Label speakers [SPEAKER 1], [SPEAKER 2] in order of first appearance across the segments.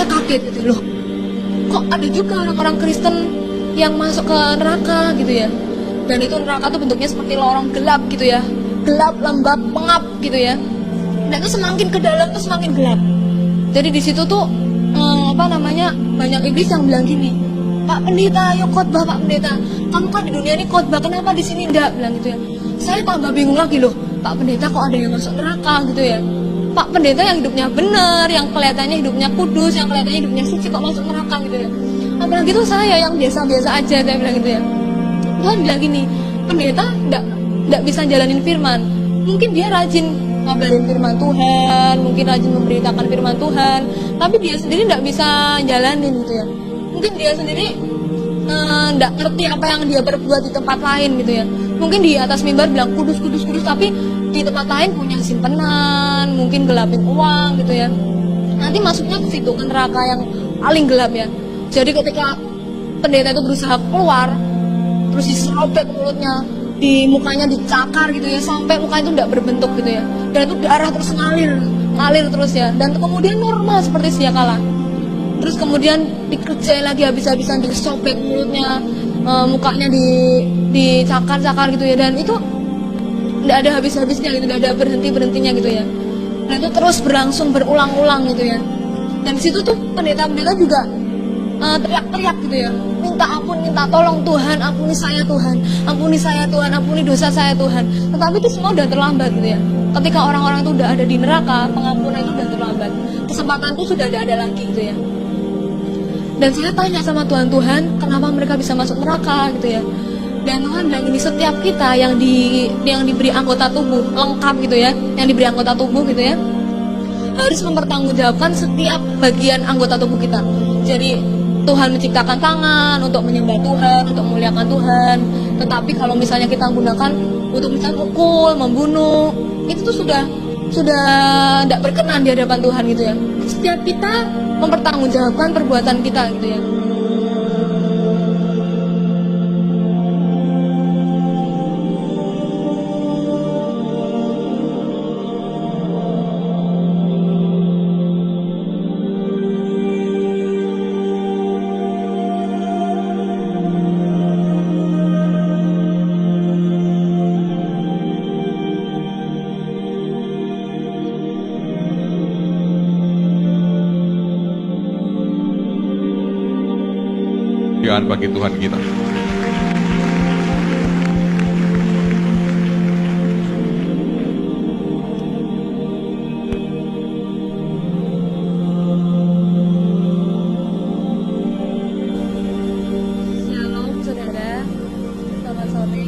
[SPEAKER 1] saya kaget gitu loh. Kok ada juga orang-orang Kristen yang masuk ke neraka gitu ya. Dan itu neraka tuh bentuknya seperti lorong gelap gitu ya. Gelap, lembab, pengap gitu ya. Dan itu semakin ke dalam tuh semakin gelap. Jadi di situ tuh banyak iblis yang bilang gini, Pak Pendeta, ayo khotbah Pak Pendeta. Kamu kan di dunia ini khotbah, kenapa di sini enggak? Bilang gitu ya. Saya tambah bingung lagi loh, Pak Pendeta kok ada yang masuk neraka gitu ya. Pak Pendeta yang hidupnya benar, yang kelihatannya hidupnya kudus, yang kelihatannya hidupnya suci kok masuk neraka gitu ya. Apalagi itu saya yang biasa-biasa aja, saya bilang gitu ya. Tuhan bilang gini, pendeta enggak bisa jalanin firman. Mungkin dia rajin ngabarin firman Tuhan, mungkin rajin memberitakan firman Tuhan, tapi dia sendiri enggak bisa jalanin gitu ya. Mungkin dia sendiri enggak ngerti apa yang dia perbuat di tempat lain gitu ya. Mungkin di atas mimbar bilang kudus, tapi di tempat lain punya simpenan, mungkin gelapin uang gitu ya. Nanti masuknya ke situ, ke neraka yang paling gelap ya. Jadi ketika pendeta itu berusaha keluar, terus diserobek mulutnya, di mukanya dicakar gitu ya, sampai mukanya itu tidak berbentuk gitu ya. Dan itu darah terus ngalir terus ya. Dan kemudian normal seperti sedia kala. Terus kemudian dikerjain lagi habis-habisan, disobek mulutnya, mukanya dicakar-cakar gitu ya. Dan itu tidak ada habis-habisnya gitu, tidak ada berhenti-berhentinya gitu ya. Dan itu terus berlangsung berulang-ulang gitu ya. Dan di situ tuh pendeta-pendeta juga teriak-teriak gitu ya, minta ampun, minta tolong Tuhan, ampuni saya Tuhan, ampuni saya Tuhan, ampuni dosa saya Tuhan. Tetapi itu semua udah terlambat gitu ya. Ketika orang-orang itu udah ada di neraka, pengampunan itu udah terlambat, kesempatan itu sudah tidak ada lagi gitu ya. Dan saya tanya sama Tuhan, kenapa mereka bisa masuk neraka gitu ya. Dan Tuhan bilang ini, setiap kita yang diberi anggota tubuh lengkap gitu ya, yang diberi anggota tubuh gitu ya, harus mempertanggungjawabkan setiap bagian anggota tubuh kita. Jadi Tuhan menciptakan tangan untuk menyembah Tuhan, untuk memuliakan Tuhan. Tetapi kalau misalnya kita gunakan untuk misalnya mukul, membunuh, itu tuh sudah tidak berkenan di hadapan Tuhan gitu ya. Setiap kita mempertanggungjawabkan perbuatan kita gitu ya.
[SPEAKER 2] Bagi Tuhan kita.
[SPEAKER 1] Shalom saudara, selamat sore.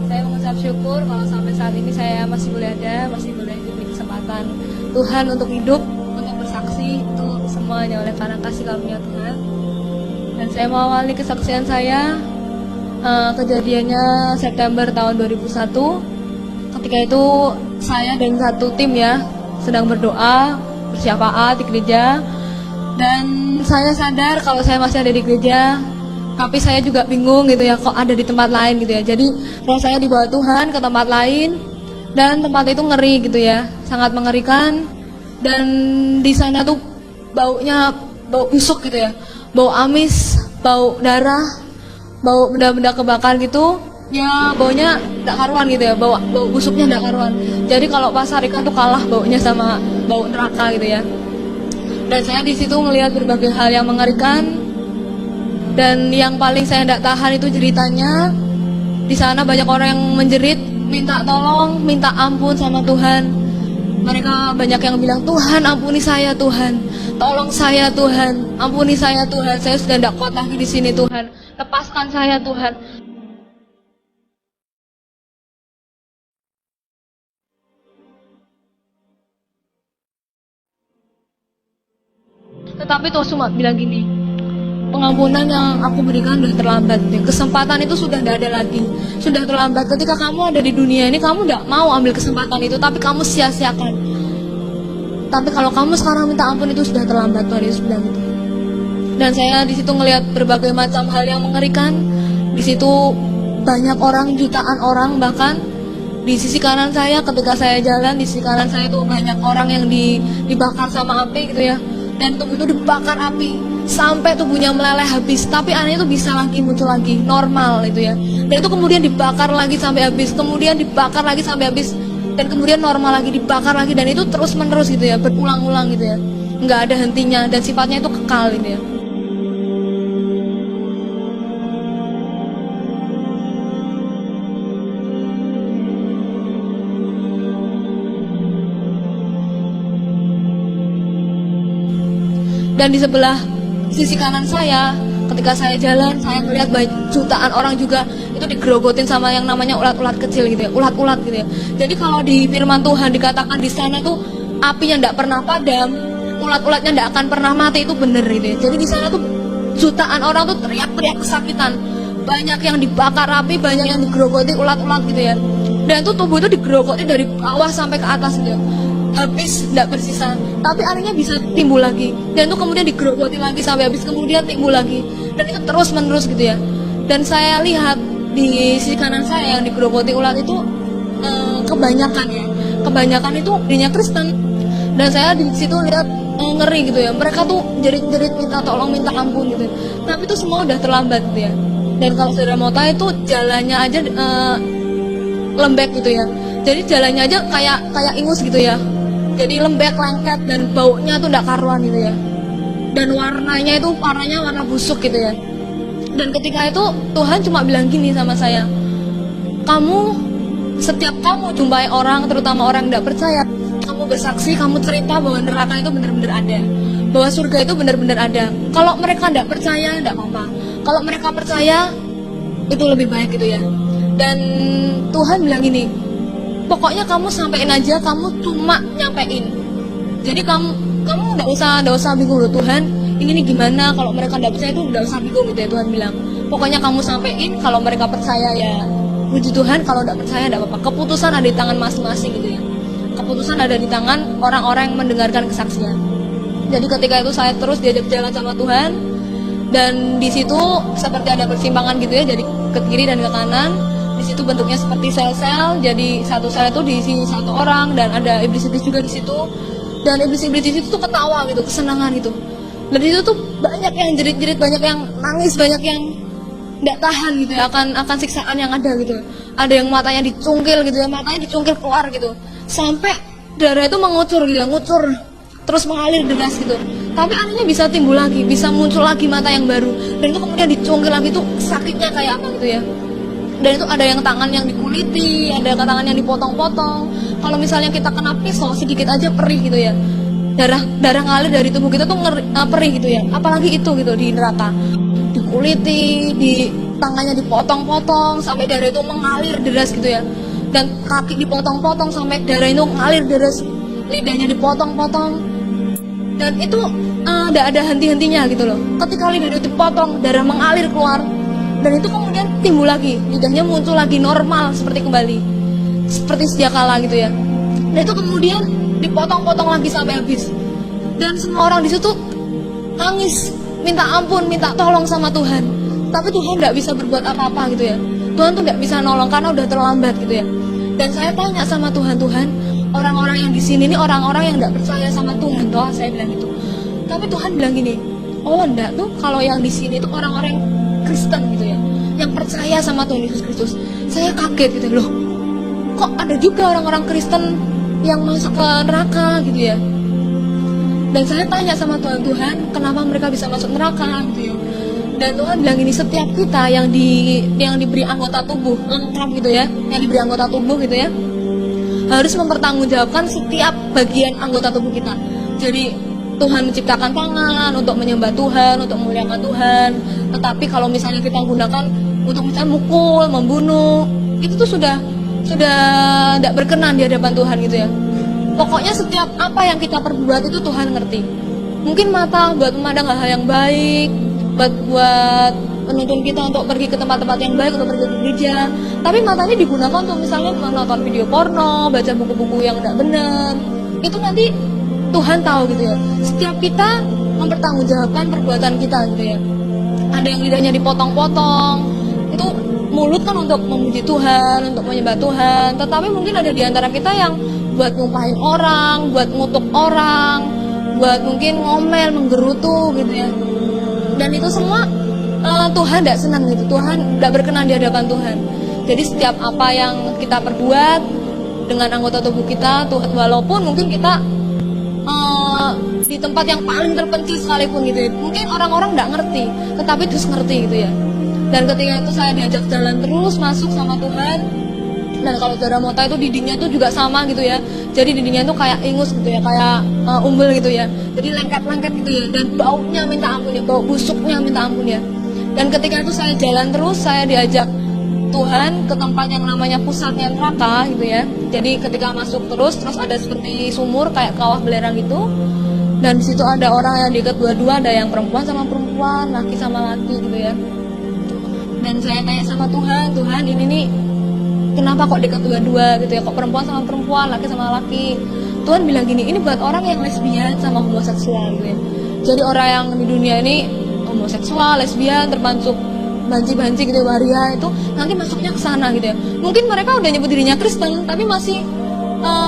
[SPEAKER 1] Saya mengucap syukur kalau sampai saat ini saya masih boleh ada, masih boleh diberi kesempatan Tuhan untuk hidup, untuk bersaksi, itu semuanya oleh karena kasih karunia Tuhan. Dan saya mau awali kesaksian saya, kejadiannya September tahun 2001. Ketika itu saya dan satu tim ya sedang berdoa bersyafaat di gereja. Dan saya sadar kalau saya masih ada di gereja, tapi saya juga bingung gitu ya, kok ada di tempat lain gitu ya. Jadi roh saya dibawa Tuhan ke tempat lain, dan tempat itu ngeri gitu ya, sangat mengerikan. Dan di sana tuh baunya bau busuk gitu ya, bau amis, bau darah, bau benda-benda kebakar gitu ya, baunya tidak karuan gitu ya, bau busuknya tidak karuan. Jadi kalau pasar ikan tuh kalah baunya sama bau neraka gitu ya. Dan saya di situ melihat berbagai hal yang mengerikan. Dan yang paling saya tidak tahan itu ceritanya, di sana banyak orang yang menjerit, minta tolong, minta ampun sama Tuhan. Mereka banyak yang bilang, Tuhan ampuni saya Tuhan, tolong saya Tuhan, ampuni saya Tuhan, saya sudah tidak kuat lagi di sini Tuhan, lepaskan saya Tuhan. Tetapi Tuhan cuma bilang gini, pengampunan yang aku berikan sudah terlambat, kesempatan itu sudah tidak ada lagi, sudah terlambat. Ketika kamu ada di dunia ini, kamu tidak mau ambil kesempatan itu, tapi kamu sia-siakan. Tapi kalau kamu sekarang minta ampun, itu sudah terlambat, Tuhan Yesus bilang itu. Dan saya di situ ngelihat berbagai macam hal yang mengerikan. Di situ banyak orang, jutaan orang, bahkan di sisi kanan saya ketika saya jalan, di sisi kanan saya itu banyak orang yang dibakar sama api gitu ya. dan tubuh itu dibakar api sampai tubuhnya meleleh habis, tapi anehnya itu bisa lagi muncul lagi normal itu ya. Dan itu kemudian dibakar lagi sampai habis, kemudian dibakar lagi sampai habis, dan kemudian normal lagi, dibakar lagi, dan itu terus menerus gitu ya, berulang-ulang gitu ya, nggak ada hentinya, dan sifatnya itu kekal gitu ya. Dan di sebelah sisi kanan saya, ketika saya jalan, saya melihat jutaan orang juga itu digerogotin sama yang namanya ulat-ulat kecil gitu ya, ulat-ulat gitu ya. Jadi kalau di firman Tuhan dikatakan di sana tuh apinya tidak pernah padam, ulat-ulatnya tidak akan pernah mati, itu benar gitu ya. Jadi di sana tuh jutaan orang tuh teriak-teriak kesakitan, banyak yang dibakar api, banyak yang digerogoti ulat-ulat gitu ya. Dan itu tubuh itu digerogoti dari bawah sampai ke atas gitu ya. Habis tidak bersisa, tapi anehnya bisa timbul lagi, dan itu kemudian digerogoti lagi sampai habis, kemudian timbul lagi, dan itu terus menerus gitu ya. Dan saya lihat di sisi kanan saya yang digerogoti ulat itu kebanyakan itu dirinya Kristen, dan saya di situ lihat ngeri gitu ya, mereka tuh jerit-jerit minta tolong, minta ampun gitu ya. Tapi itu semua udah terlambat gitu ya. Dan kalau saudara mau tahu itu jalannya aja lembek gitu ya, jadi jalannya aja kayak ingus gitu ya. Jadi lembek, lengket, dan baunya tuh nggak karuan gitu ya. Dan warnanya warna busuk gitu ya. Dan ketika itu Tuhan cuma bilang gini sama saya, setiap kamu jumpai orang, terutama orang yang tidak percaya, kamu bersaksi, kamu cerita bahwa neraka itu benar-benar ada, bahwa surga itu benar-benar ada. Kalau mereka tidak percaya, tidak apa-apa. Kalau mereka percaya, itu lebih baik gitu ya. Dan Tuhan bilang gini, pokoknya kamu sampein aja, kamu cuma nyampein. Jadi kamu nggak usah bingung loh, Tuhan ini gimana, kalau mereka nggak percaya itu nggak usah bingung gitu ya. Tuhan bilang pokoknya kamu sampein, kalau mereka percaya ya puji Tuhan, kalau nggak percaya nggak apa-apa. Keputusan ada di tangan masing-masing gitu ya. Keputusan ada di tangan orang-orang yang mendengarkan kesaksian. Jadi ketika itu saya terus diajak jalan sama Tuhan, dan di situ seperti ada persimpangan gitu ya, jadi ke kiri dan ke kanan. Di situ bentuknya seperti sel-sel, jadi satu sel itu diisi satu orang, dan ada iblis-iblis juga di situ. Dan iblis-iblis di situ tuh ketawa gitu, kesenangan gitu. Dan di situ tuh banyak yang jerit-jerit, banyak yang nangis, banyak yang nggak tahan gitu ya akan siksaan yang ada gitu. Ada yang matanya dicungkil gitu ya, matanya dicungkil keluar gitu, sampai darah itu mengucur gitu ya, ngucur terus mengalir deras gitu. Tapi anehnya bisa timbul lagi, bisa muncul lagi mata yang baru, dan itu kemudian dicungkil lagi tuh sakitnya kayak apa gitu ya. Dan itu ada yang tangan yang dikuliti, ada tangan yang dipotong-potong. Kalau misalnya kita kena pisau sedikit aja perih gitu ya, darah ngalir dari tubuh kita tuh perih gitu ya. Apalagi itu gitu di neraka, dikuliti, tangannya dipotong-potong sampai darah itu mengalir deras gitu ya. Dan kaki dipotong-potong sampai darah itu mengalir deras, lidahnya dipotong-potong, dan itu tidak ada henti-hentinya gitu loh. Ketika lidah itu dipotong, darah mengalir keluar, dan itu kemudian timbul lagi, lidahnya muncul lagi normal seperti kembali, seperti sedia kala gitu ya. Dan itu kemudian dipotong-potong lagi sampai habis, dan semua orang di situ nangis, minta ampun, minta tolong sama Tuhan. Tapi Tuhan tidak bisa berbuat apa-apa gitu ya. Tuhan tuh tidak bisa nolong karena udah terlambat gitu ya. Dan saya tanya sama Tuhan, orang-orang yang di sini ini orang-orang yang tidak percaya sama Tuhan toh, saya bilang gitu. Tapi Tuhan bilang gini, oh enggak tuh, kalau yang di sini tuh orang-orang Kristen gitu ya, yang percaya sama Tuhan Yesus Kristus. Saya kaget gitu loh, kok ada juga orang-orang Kristen yang masuk ke neraka gitu ya. Dan saya tanya sama Tuhan, kenapa mereka bisa masuk neraka gitu ya. Dan Tuhan bilang gini, setiap kita yang diberi anggota tubuh lengkap gitu ya, yang diberi anggota tubuh gitu ya, harus mempertanggungjawabkan setiap bagian anggota tubuh kita. Jadi Tuhan menciptakan tangan untuk menyembah Tuhan, untuk memuliakan Tuhan. Tetapi kalau misalnya kita gunakan untuk misalnya mukul, membunuh, itu tuh sudah tidak berkenan di hadapan Tuhan gitu ya. Pokoknya setiap apa yang kita perbuat itu Tuhan ngerti. Mungkin mata buat memandang hal yang baik, buat menuntun kita untuk pergi ke tempat-tempat yang baik, untuk pergi ke gereja. Tapi matanya digunakan untuk misalnya menonton video porno, baca buku-buku yang tidak benar. Itu nanti Tuhan tahu gitu ya. Setiap kita mempertanggungjawabkan perbuatan kita gitu ya. Ada yang lidahnya dipotong-potong, itu mulut kan untuk memuji Tuhan, untuk menyembah Tuhan. Tetapi mungkin ada di antara kita yang buat ngumpahin orang, buat ngutuk orang, buat mungkin ngomel, menggerutu gitu ya. Dan itu semua Tuhan tidak senang gitu, Tuhan tidak berkenan di hadapan Tuhan. Jadi setiap apa yang kita perbuat dengan anggota tubuh kita, Tuhan, walaupun mungkin kita di tempat yang paling terpencil sekalipun gitu ya, mungkin orang-orang tidak ngerti, tetapi terus ngerti gitu ya. Dan ketika itu saya diajak jalan terus masuk sama Tuhan. Dan kalau saudara mau tahu itu dindingnya itu juga sama gitu ya. Jadi dindingnya itu kayak ingus gitu ya, kayak umbel gitu ya. Jadi lengket-lengket gitu ya. Dan baunya minta ampun ya, bau busuknya minta ampun ya. Dan ketika itu saya jalan terus, saya diajak Tuhan ke tempat yang namanya pusatnya neraka gitu ya. Jadi ketika masuk terus ada seperti sumur kayak kawah belerang gitu. Dan di situ ada orang yang dekat dua-dua, ada yang perempuan sama perempuan, laki sama laki gitu ya. Dan saya tanya sama Tuhan, Tuhan ini nih kenapa kok dekat dua-dua gitu ya, kok perempuan sama perempuan, laki sama laki. Tuhan bilang gini, ini buat orang yang lesbian sama homoseksual gitu ya. Jadi orang yang di dunia ini homoseksual, lesbian, termasuk banci-banci gitu, waria itu nanti masuknya ke sana gitu ya. Mungkin mereka udah nyebut dirinya Kristen tapi masih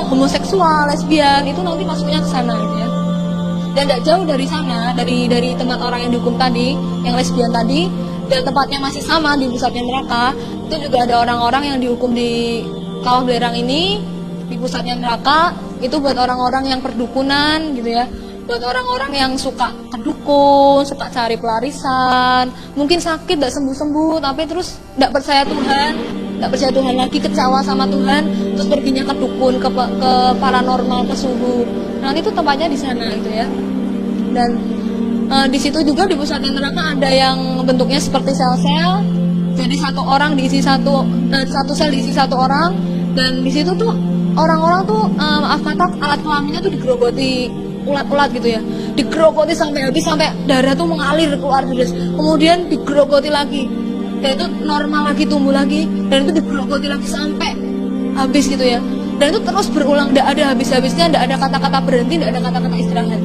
[SPEAKER 1] homoseksual, lesbian, itu nanti masuknya ke sana gitu ya. Dan tidak jauh dari sana, dari tempat orang yang dihukum tadi, yang lesbian tadi, dan tempatnya masih sama di pusatnya neraka, itu juga ada orang-orang yang dihukum di kawah belerang ini, di pusatnya neraka. Itu buat orang-orang yang perdukunan gitu ya, buat orang-orang yang suka kedukun, suka cari pelarisan, mungkin sakit tidak sembuh-sembuh, tapi terus tidak percaya Tuhan lagi, kecewa sama Tuhan, terus perginya ke dukun, ke paranormal, ke suhu. Nanti itu tempatnya di sana gitu ya. Dan di situ juga di pusat neraka ada yang bentuknya seperti sel-sel. Jadi satu orang diisi satu sel diisi satu orang. Dan di situ tuh orang-orang tuh maaf kata alat kelaminnya tuh digerogoti ulat-ulat gitu ya. Digerogoti sampai habis, sampai darah tuh mengalir keluar terus. Kemudian digerogoti lagi. Dan itu normal lagi, tumbuh lagi, dan itu digerogoti lagi sampai habis gitu ya. Dan itu terus berulang, tidak ada habis-habisnya, tidak ada kata-kata berhenti, tidak ada kata-kata istirahat.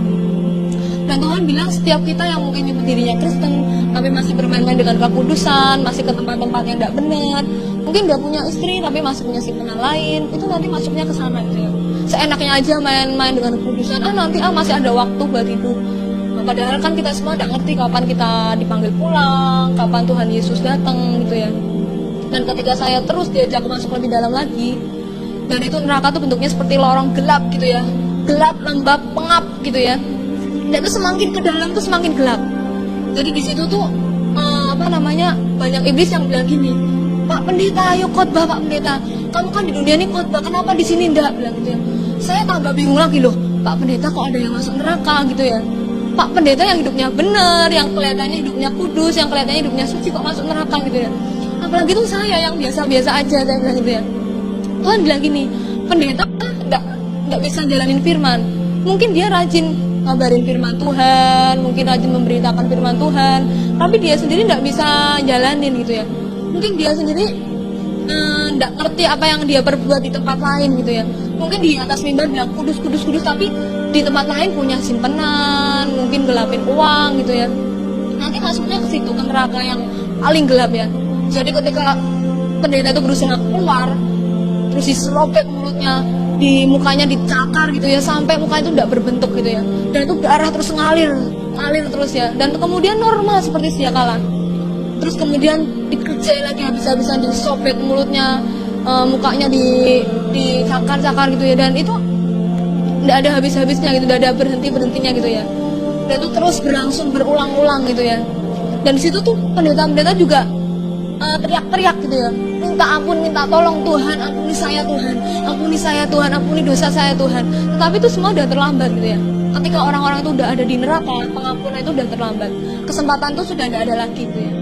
[SPEAKER 1] Dan Tuhan bilang setiap kita yang mungkin nyebut dirinya Kristen tapi masih bermain-main dengan kekudusan, masih ke tempat-tempat yang tidak benar, mungkin dia punya istri tapi masih punya simpenan lain, itu nanti masuknya ke sana gitu ya. Seenaknya aja main-main dengan kekudusan, nanti masih ada waktu buat hidup. Padahal kan kita semua tidak ngerti kapan kita dipanggil pulang, kapan Tuhan Yesus datang gitu ya. Dan ketika saya terus diajak masuk lebih dalam lagi, dan itu neraka tuh bentuknya seperti lorong gelap gitu ya, gelap, lembab, pengap gitu ya. Dan itu semakin ke dalam tuh semakin gelap. Jadi di situ tuh banyak iblis yang bilang gini, Pak Pendeta, ayo khotbah Pak Pendeta, kamu kan di dunia ini khotbah, kenapa di sini enggak, bilang gitu ya. Saya tambah bingung lagi loh, Pak Pendeta kok ada yang masuk neraka gitu ya. Pak Pendeta yang hidupnya benar, yang kelihatannya hidupnya kudus, yang kelihatannya hidupnya suci kok masuk neraka gitu ya. Apalagi tuh saya yang biasa-biasa aja, saya bilang gitu ya. Tuhan bilang gini, pendeta nggak bisa jalanin firman. Mungkin dia rajin ngabarin firman Tuhan, mungkin rajin memberitakan firman Tuhan, tapi dia sendiri nggak bisa jalanin gitu ya. Mungkin dia sendiri nggak ngerti apa yang dia perbuat di tempat lain gitu ya. Mungkin di atas mimbar bilang kudus, tapi di tempat lain punya simpenan, mungkin gelapin uang gitu ya. Nanti masuknya ke situ, ke neraka yang paling gelap ya. Jadi ketika pendeta itu berusaha keluar, terus diserobek mulutnya, di mukanya dicakar gitu ya, sampai muka itu tidak berbentuk gitu ya. Dan itu darah terus ngalir terus ya. Dan kemudian normal seperti sedia kala. Terus kemudian dikerjain lagi habis-habisan, disobek mulutnya, mukanya dicakar-cakar gitu ya. Dan itu tidak ada habis-habisnya gitu, tidak ada berhentinya gitu ya. Dan itu terus berlangsung berulang-ulang gitu ya. Dan di situ tuh pendeta-pendeta juga teriak-teriak gitu ya, minta ampun, minta tolong, Tuhan ampuni saya Tuhan, ampuni dosa saya Tuhan. Tetapi itu semua udah terlambat gitu ya. Ketika orang-orang itu udah ada di neraka, pengampunan itu udah terlambat, kesempatan itu sudah tidak ada lagi gitu ya.